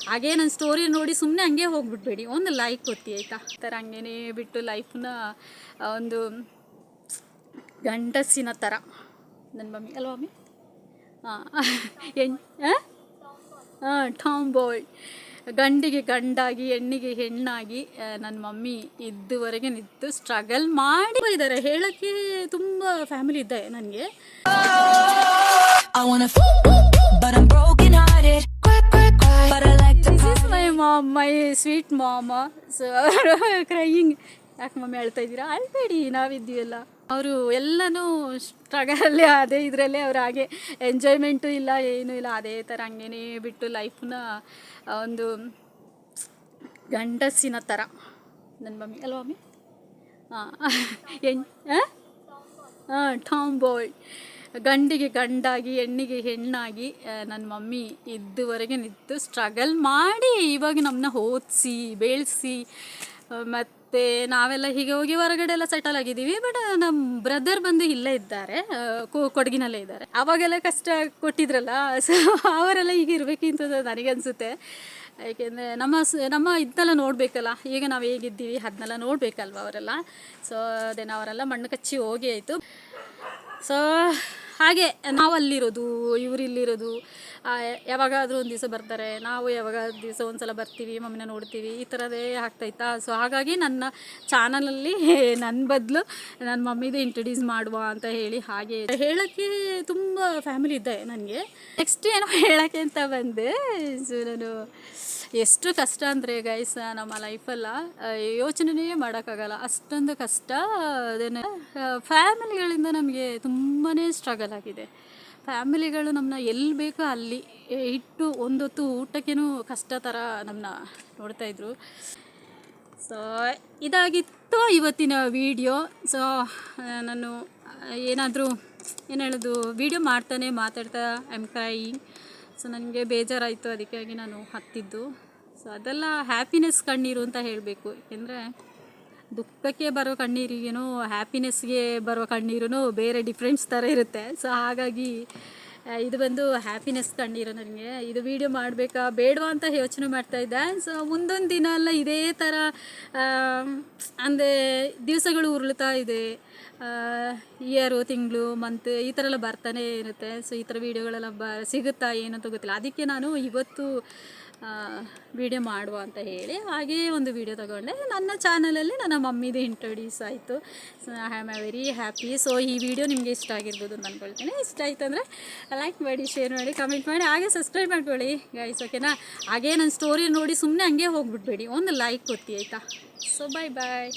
ಹಾಗೇ ನನ್ನ ಸ್ಟೋರಿ ನೋಡಿ ಸುಮ್ಮನೆ ಹಂಗೆ ಹೋಗ್ಬಿಡ್ಬೇಡಿ, ಒಂದು ಲೈಕ್ ಕೊತ್ತಿ ಆಯಿತಾ. ಈ ಥರ ಹಂಗೇ ಬಿಟ್ಟು ಲೈಫನ್ನ ಒಂದು ಗಂಡಸಿನ ಥರ ನನ್ನ ಮಮ್ಮಿ ಅಲ್ವಾ ಮಮ್ಮಿ? ಟಾಮ್ ಬಾಯ್, ಗಂಡಿಗೆ ಗಂಡಾಗಿ ಹೆಣ್ಣಿಗೆ ಹೆಣ್ಣಾಗಿ ನನ್ನ ಮಮ್ಮಿ ಇದುವರೆಗೆ ನಿಂತು ಸ್ಟ್ರಗಲ್ ಮಾಡಿ ಇದ್ದಾರೆ. ಹೇಳೋಕ್ಕೆ ತುಂಬ ಫ್ಯಾಮಿಲಿ ಇದೆ ನನಗೆ. This is my mom, my sweet ಮಾಮ. ಸೊ ಅವರು ಕ್ರೈಯಿಂಗ್. ಯಾಕೆ ಮಮ್ಮಿ ಹೇಳ್ತಾ ಇದ್ದೀರಾ? ಅಳ್ಬೇಡಿ, ನಾವಿದ್ದೀವಲ್ಲ. ಅವರು ಎಲ್ಲನೂ ಸ್ಟ್ರಗಲಲ್ಲಿ ಅದೇ ಇದರಲ್ಲೇ ಅವ್ರು ಹಾಗೆ ಎಂಜಾಯ್ಮೆಂಟು ಇಲ್ಲ, ಏನೂ ಇಲ್ಲ, ಅದೇ ಥರ ಹಂಗೇ ಬಿಟ್ಟು ಲೈಫನ್ನ ಒಂದು ಗಂಡಸಿನ ಥರ ನನ್ನ ಮಮ್ಮಿ ಅಲ್ವಾ ಮಮ್ಮಿ? ಟಾಮ್ ಬಾಯ್, ಗಂಡಿಗೆ ಗಂಡಾಗಿ ಹೆಣ್ಣಿಗೆ ಹೆಣ್ಣಾಗಿ ನನ್ನ ಮಮ್ಮಿ ಇದುವರೆಗೆ ನಿಂತು ಸ್ಟ್ರಗಲ್ ಮಾಡಿ ಇವಾಗ ನಮ್ಮನ್ನ ಓದಿಸಿ ಬೆಳೆಸಿ, ಮತ್ತು ನಾವೆಲ್ಲ ಹೀಗೆ ಹೋಗಿ ಹೊರಗಡೆ ಎಲ್ಲ ಸೆಟಲ್ ಆಗಿದ್ದೀವಿ. ಬಟ್ ನಮ್ಮ ಬ್ರದರ್ ಬಂದು ಇಲ್ಲೇ ಇದ್ದಾರೆ, ಕೊಡಗಿನಲ್ಲೇ ಇದ್ದಾರೆ. ಅವಾಗೆಲ್ಲ ಕಷ್ಟ ಕೊಟ್ಟಿದ್ರಲ್ಲ, ಸೊ ಅವರೆಲ್ಲ ಈಗ ಇರಬೇಕಿಂತ ನನಗನ್ಸುತ್ತೆ. ಏಕೆಂದರೆ ನಮ್ಮ ಇದನ್ನೆಲ್ಲ ನೋಡಬೇಕಲ್ಲ, ಈಗ ನಾವು ಹೇಗಿದ್ದೀವಿ ಅದನ್ನೆಲ್ಲ ನೋಡಬೇಕಲ್ವ ಅವರೆಲ್ಲ. ಸೊ ಅದೇನು ಅವರೆಲ್ಲ ಮಣ್ಣು ಕಚ್ಚಿ ಹೋಗಿ ಆಯಿತು. ಸೊ ಹಾಗೆ ನಾವು ಅಲ್ಲಿರೋದು, ಇವರಿಲ್ಲಿರೋದು, ಯಾವಾಗಾದರೂ ಒಂದು ದಿವಸ ಬರ್ತಾರೆ, ನಾವು ಯಾವಾಗ ದಿವಸ ಒಂದು ಸಲ ಬರ್ತೀವಿ, ಮಮ್ಮಿನ ನೋಡ್ತೀವಿ, ಈ ಥರದೇ ಆಗ್ತಾಯಿತ್ತಾ. ಸೊ ಹಾಗಾಗಿ ನನ್ನ ಚಾನಲಲ್ಲಿ ನನ್ನ ಬದಲು ನನ್ನ ಮಮ್ಮಿದು ಇಂಟ್ರೊಡ್ಯೂಸ್ ಮಾಡುವ ಅಂತ ಹೇಳಿ ಹಾಗೆ ಹೇಳೋಕ್ಕೆ ತುಂಬ ಫ್ಯಾಮಿಲಿ ಇದೆ ನನಗೆ. ನೆಕ್ಸ್ಟ್ ಏನೋ ಹೇಳೋಕ್ಕೆ ಅಂತ ಬಂದೆ. ಸೊ ನಾನು ಎಷ್ಟು ಕಷ್ಟ ಅಂದರೆ ಗೈಸ್ ನಮ್ಮ ಲೈಫಲ್ಲ ಯೋಚನೆ ಮಾಡೋಕ್ಕಾಗಲ್ಲ, ಅಷ್ಟೊಂದು ಕಷ್ಟ. ಅದೇನೆ ಫ್ಯಾಮಿಲಿಗಳಿಂದ ನಮಗೆ ತುಂಬಾ ಸ್ಟ್ರಗಲ್ ಆಗಿದೆ. ಫ್ಯಾಮಿಲಿಗಳು ನಮ್ಮನ್ನ ಎಲ್ಲಿ ಬೇಕೋ ಅಲ್ಲಿ ಇಟ್ಟು ಒಂದೊತ್ತು ಊಟಕ್ಕೇನು ಕಷ್ಟ ಥರ ನಮ್ಮನ್ನ ನೋಡ್ತಾಯಿದ್ರು. ಸೊ ಇದಾಗಿತ್ತು ಇವತ್ತಿನ ವಿಡಿಯೋ. ಸೊ ನಾನು ಏನಾದರೂ ಏನು ಹೇಳೋದು, ವಿಡಿಯೋ ಮಾಡ್ತಾನೆ ಮಾತಾಡ್ತಾ ಐ ಆಮ್ ಕ್ರೈಯಿಂಗ್. ಸೊ ನನಗೆ ಬೇಜಾರಾಯಿತು, ಅದಕ್ಕಾಗಿ ನಾನು ಹತ್ತಿದ್ದು. ಸೊ ಅದೆಲ್ಲ ಹ್ಯಾಪಿನೆಸ್ ಕಣ್ಣೀರು ಅಂತ ಹೇಳಬೇಕು. ಏಕೆಂದರೆ ದುಃಖಕ್ಕೆ ಬರೋ ಕಣ್ಣೀರಿಗೇನು ಹ್ಯಾಪಿನೆಸ್ಗೆ ಬರೋ ಕಣ್ಣೀರು ಬೇರೆ ಡಿಫ್ರೆನ್ಸ್ ಥರ ಇರುತ್ತೆ. ಸೊ ಹಾಗಾಗಿ ಇದು ಬಂದು ಹ್ಯಾಪಿನೆಸ್ ಕಣ್ಣೀರು. ನನಗೆ ಇದು ವೀಡಿಯೋ ಮಾಡಬೇಕಾ ಬೇಡವಾ ಅಂತ ಯೋಚನೆ ಮಾಡ್ತಾಯಿದ್ದೆ. ಸೊ ಮುಂದೊಂದು ದಿನ ಎಲ್ಲ ಇದೇ ಥರ ಅಂದರೆ ದಿವಸಗಳು ಉರುಳ್ತಾ ಇದೆ, ಇಯರು, ತಿಂಗಳು, ಮಂತ್ ಈ ಥರ ಎಲ್ಲ ಬರ್ತಾನೆ ಇರುತ್ತೆ. ಸೊ ಈ ಥರ ವೀಡಿಯೋಗಳೆಲ್ಲ ಸಿಗುತ್ತಾ ಏನಂತ ಗೊತ್ತಿಲ್ಲ. ಅದಕ್ಕೆ ನಾನು ಇವತ್ತು ವಿಡಿಯೋ ಮಾಡುವ ಅಂತ ಹೇಳಿ ಹಾಗೇ ಒಂದು ವಿಡಿಯೋ ತಗೊಂಡೆ. ನನ್ನ ಚಾನಲಲ್ಲಿ ನನ್ನ ಮಮ್ಮಿದು ಇಂಟ್ರೊಡ್ಯೂಸ್ ಆಯಿತು. So I am very happy. So ಈ ವಿಡಿಯೋ ನಿಮಗೆ ಇಷ್ಟ ಆಗಿರ್ಬೋದು ಅಂತ ಅಂದ್ಕೊಳ್ತೀನಿ. ಇಷ್ಟ ಆಯಿತು ಅಂದರೆ ಲೈಕ್ ಮಾಡಿ, ಶೇರ್ ಮಾಡಿ, ಕಮೆಂಟ್ ಮಾಡಿ, ಹಾಗೆ ಸಬ್ಸ್ಕ್ರೈಬ್ ಮಾಡ್ಕೊಳ್ಳಿ ಗೈಸ್, ಓಕೆನಾ. ಹಾಗೇ ನನ್ನ ಸ್ಟೋರಿ ನೋಡಿ ಸುಮ್ಮನೆ ಹಂಗೆ ಹೋಗ್ಬಿಡ್ಬೇಡಿ, ಒಂದು ಲೈಕ್ ಕೊತ್ತಿ ಆಯಿತಾ. ಸೊ ಬಾಯ್ ಬಾಯ್.